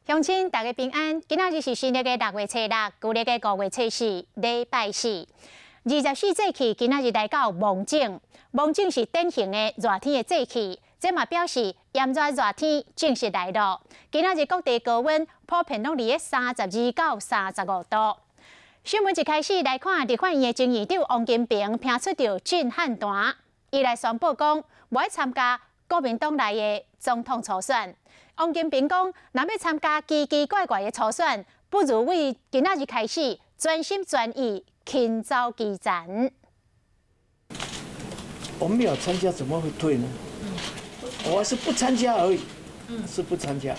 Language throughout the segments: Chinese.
乡亲，大家平安。今仔日是新历的6月初6，旧历的5月初4，礼拜四。24节气今仔日来到蒙景，蒙景是典型的热天的节气，这嘛表示炎热热天正式来到。今仔日各地高温普遍拢伫32到35度。新闻一开始来看，立法院的前议长王金平拼出着震撼弹，伊来宣布讲，无要参加国民党内的总统初选。王金平讲，若要参加奇奇怪怪的初选，不如为今仔日开始专心专意勤走基层。我们没有参加，怎么会退呢？我是不参加而已，是不参加。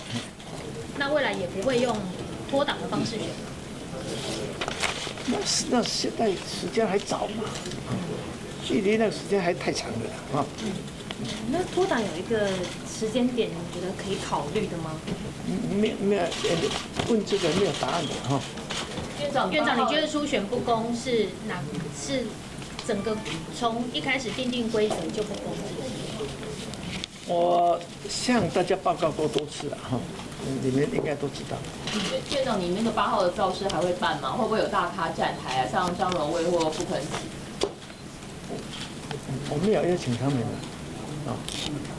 那未来也不会用脱党的方式选吗？那现在时间还早嘛，距离那个时间还太长了啊。那脱党有一个时间点，你觉得可以考虑的吗？没有，问这个没有答案的哈。院长，你觉得初选不公是整个从一开始订定规则就不公正？我向大家报告过多次了哈，你们应该都知道。院长，你那个8号的造势还会办吗？会不会有大咖站台啊，像张荣卫或傅昆萁？我没有邀请他们了啊。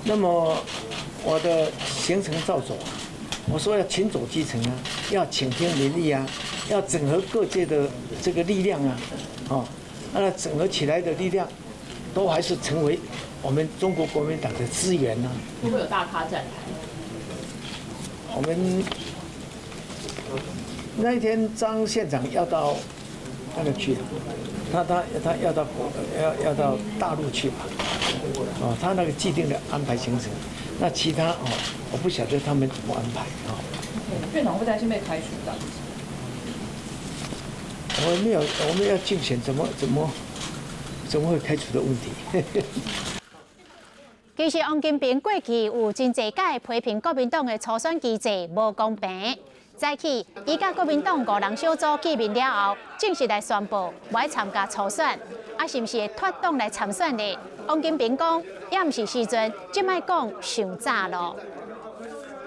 那么我的行程照走啊，我说要勤走基层啊，要倾听民意啊，要整合各界的这个力量啊，那整合起来的力量，都还是成为我们中国国民党的资源啊。会不会有大咖站台？我们那一天张县长要到那个去，他要到大陆去吧，他那个既定的安排行程，那其他我不晓得他们怎么安排院长会担心被开除的？我们要竞选，怎么会开除的问题？其实王金平过去有真侪届批评国民党的初选机制无公平。早起，伊甲国民党5人小组见面了后，正式来宣布无要参加初选，是毋是会脱党来参选呢？王金平讲，也毋是时阵，即摆讲上早咯。